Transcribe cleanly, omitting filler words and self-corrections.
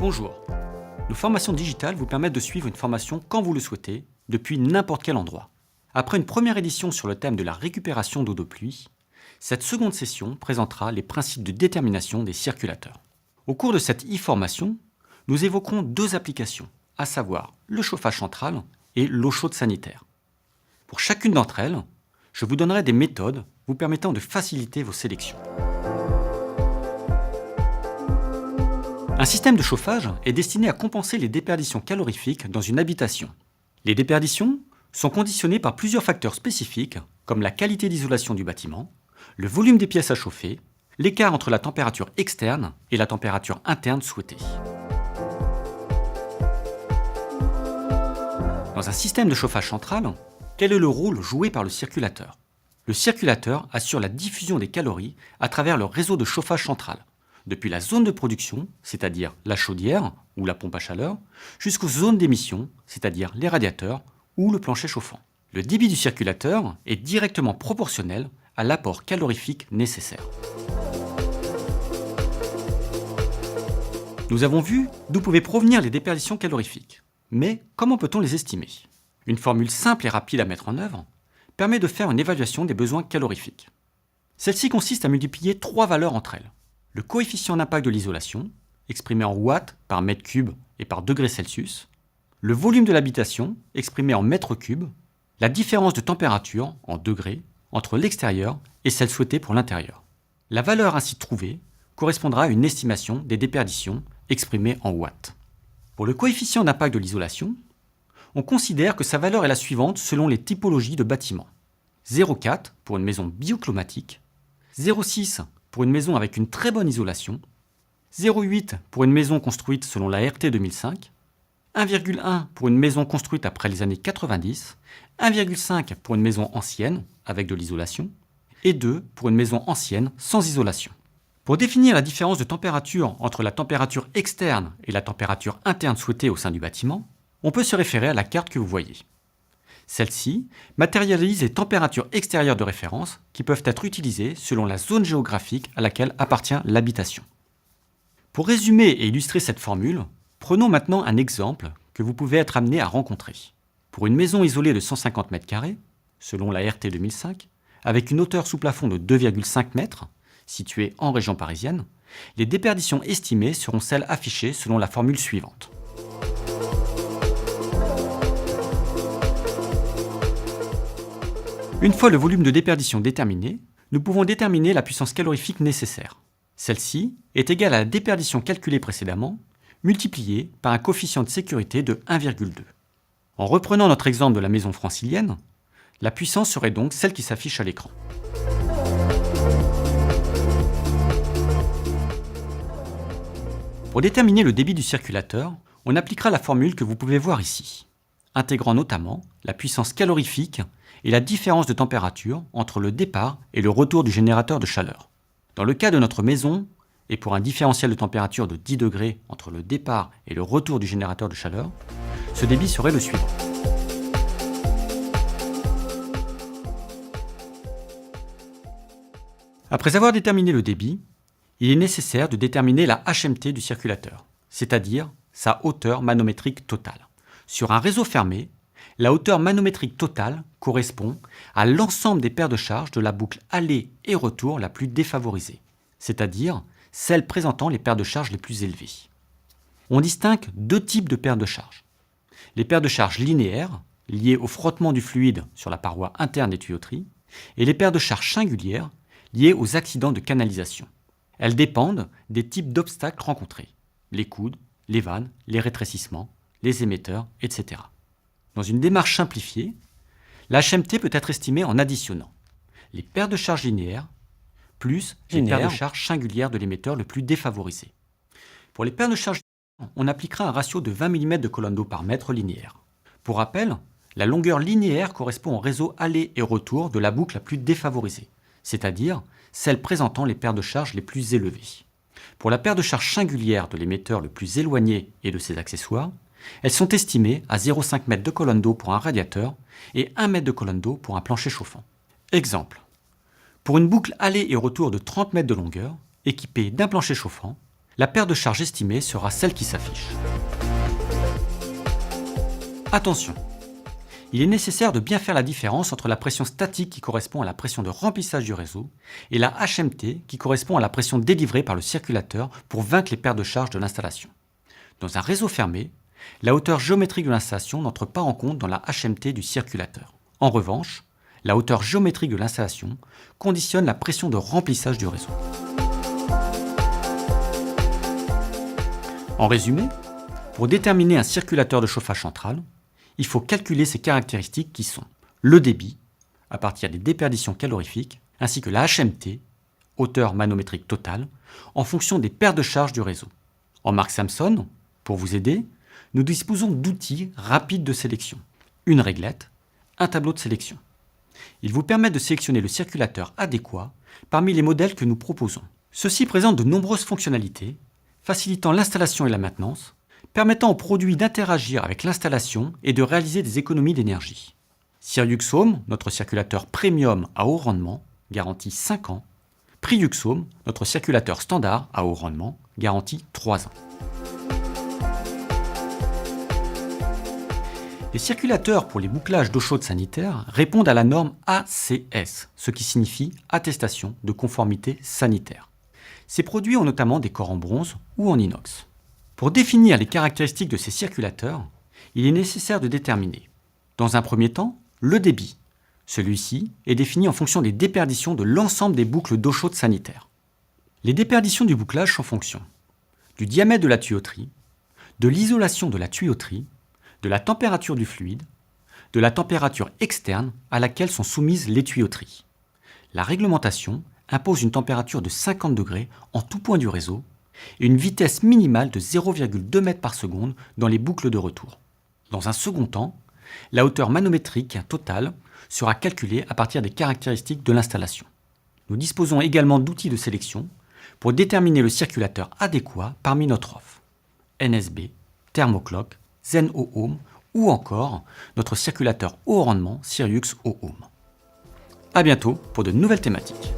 Bonjour. Nos formations digitales vous permettent de suivre une formation quand vous le souhaitez, depuis n'importe quel endroit. Après une première édition sur le thème de la récupération d'eau de pluie, cette seconde session présentera les principes de détermination des circulateurs. Au cours de cette e-formation, nous évoquerons deux applications, à savoir le chauffage central et l'eau chaude sanitaire. Pour chacune d'entre elles, je vous donnerai des méthodes vous permettant de faciliter vos sélections. Un système de chauffage est destiné à compenser les déperditions calorifiques dans une habitation. Les déperditions sont conditionnées par plusieurs facteurs spécifiques, comme la qualité d'isolation du bâtiment, le volume des pièces à chauffer, l'écart entre la température externe et la température interne souhaitée. Dans un système de chauffage central, quel est le rôle joué par le circulateur ? Le circulateur assure la diffusion des calories à travers le réseau de chauffage central, depuis la zone de production, c'est-à-dire la chaudière ou la pompe à chaleur, jusqu'aux zones d'émission, c'est-à-dire les radiateurs ou le plancher chauffant. Le débit du circulateur est directement proportionnel à l'apport calorifique nécessaire. Nous avons vu d'où pouvaient provenir les déperditions calorifiques. Mais comment peut-on les estimer ? Une formule simple et rapide à mettre en œuvre permet de faire une évaluation des besoins calorifiques. Celle-ci consiste à multiplier trois valeurs entre elles. Le coefficient d'impact de l'isolation, exprimé en watts par mètre cube et par degré Celsius, le volume de l'habitation, exprimé en mètres cubes, la différence de température, en degrés, entre l'extérieur et celle souhaitée pour l'intérieur. La valeur ainsi trouvée correspondra à une estimation des déperditions exprimée en watts. Pour le coefficient d'impact de l'isolation, on considère que sa valeur est la suivante selon les typologies de bâtiments. 0,4 pour une maison bioclimatique, 0,6 pour une maison avec une très bonne isolation, 0,8 pour une maison construite selon la RT 2005, 1,1 pour une maison construite après les années 90, 1,5 pour une maison ancienne avec de l'isolation, et 2 pour une maison ancienne sans isolation. Pour définir la différence de température entre la température externe et la température interne souhaitée au sein du bâtiment, on peut se référer à la carte que vous voyez. Celle-ci matérialise les températures extérieures de référence qui peuvent être utilisées selon la zone géographique à laquelle appartient l'habitation. Pour résumer et illustrer cette formule, prenons maintenant un exemple que vous pouvez être amené à rencontrer. Pour une maison isolée de 150 m², selon la RT 2005, avec une hauteur sous plafond de 2,5 m, située en région parisienne, les déperditions estimées seront celles affichées selon la formule suivante. Une fois le volume de déperdition déterminé, nous pouvons déterminer la puissance calorifique nécessaire. Celle-ci est égale à la déperdition calculée précédemment, multipliée par un coefficient de sécurité de 1,2. En reprenant notre exemple de la maison francilienne, la puissance serait donc celle qui s'affiche à l'écran. Pour déterminer le débit du circulateur, on appliquera la formule que vous pouvez voir ici, intégrant notamment la puissance calorifique et la différence de température entre le départ et le retour du générateur de chaleur. Dans le cas de notre maison, et pour un différentiel de température de 10 degrés entre le départ et le retour du générateur de chaleur, ce débit serait le suivant. Après avoir déterminé le débit, il est nécessaire de déterminer la HMT du circulateur, c'est-à-dire sa hauteur manométrique totale. Sur un réseau fermé, la hauteur manométrique totale correspond à l'ensemble des paires de charges de la boucle aller et retour la plus défavorisée, c'est-à-dire celle présentant les paires de charges les plus élevées. On distingue deux types de paires de charges. Les paires de charges linéaires, liées au frottement du fluide sur la paroi interne des tuyauteries, et les paires de charges singulières, liées aux accidents de canalisation. Elles dépendent des types d'obstacles rencontrés, les coudes, les vannes, les rétrécissements, les émetteurs, etc. Dans une démarche simplifiée, la HMT peut être estimée en additionnant les paires de charges linéaires plus les paires de charges singulières de l'émetteur le plus défavorisé. Pour les paires de charges linéaires, on appliquera un ratio de 20 mm de colonne d'eau par mètre linéaire. Pour rappel, la longueur linéaire correspond au réseau aller et retour de la boucle la plus défavorisée, c'est-à-dire celle présentant les paires de charges les plus élevées. Pour la paire de charges singulière de l'émetteur le plus éloigné et de ses accessoires, elles sont estimées à 0,5 m de colonne d'eau pour un radiateur et 1 m de colonne d'eau pour un plancher chauffant. Exemple. Pour une boucle aller et retour de 30 mètres de longueur, équipée d'un plancher chauffant, la perte de charge estimée sera celle qui s'affiche. Attention, il est nécessaire de bien faire la différence entre la pression statique qui correspond à la pression de remplissage du réseau et la HMT qui correspond à la pression délivrée par le circulateur pour vaincre les pertes de charge de l'installation. Dans un réseau fermé, la hauteur géométrique de l'installation n'entre pas en compte dans la HMT du circulateur. En revanche, la hauteur géométrique de l'installation conditionne la pression de remplissage du réseau. En résumé, pour déterminer un circulateur de chauffage central, il faut calculer ses caractéristiques qui sont le débit, à partir des déperditions calorifiques, ainsi que la HMT, hauteur manométrique totale, en fonction des pertes de charge du réseau. En marque Samson, pour vous aider, nous disposons d'outils rapides de sélection. Une réglette, un tableau de sélection. Ils vous permettent de sélectionner le circulateur adéquat parmi les modèles que nous proposons. Ceux-ci présentent de nombreuses fonctionnalités, facilitant l'installation et la maintenance, permettant au produit d'interagir avec l'installation et de réaliser des économies d'énergie. Sirius-Ohm, notre circulateur premium à haut rendement, garantit 5 ans. Priuxohm, notre circulateur standard à haut rendement, garantit 3 ans. Les circulateurs pour les bouclages d'eau chaude sanitaire répondent à la norme ACS, ce qui signifie Attestation de conformité sanitaire. Ces produits ont notamment des corps en bronze ou en inox. Pour définir les caractéristiques de ces circulateurs, il est nécessaire de déterminer, dans un premier temps, le débit. Celui-ci est défini en fonction des déperditions de l'ensemble des boucles d'eau chaude sanitaire. Les déperditions du bouclage sont en fonction du diamètre de la tuyauterie, de l'isolation de la tuyauterie, de la température du fluide, de la température externe à laquelle sont soumises les tuyauteries. La réglementation impose une température de 50 degrés en tout point du réseau et une vitesse minimale de 0,2 m par seconde dans les boucles de retour. Dans un second temps, la hauteur manométrique totale sera calculée à partir des caractéristiques de l'installation. Nous disposons également d'outils de sélection pour déterminer le circulateur adéquat parmi notre offre. NSB, Thermoclock, Zen-O-Ohm ou encore notre circulateur haut rendement Sirius-O-Ohm. A bientôt pour de nouvelles thématiques.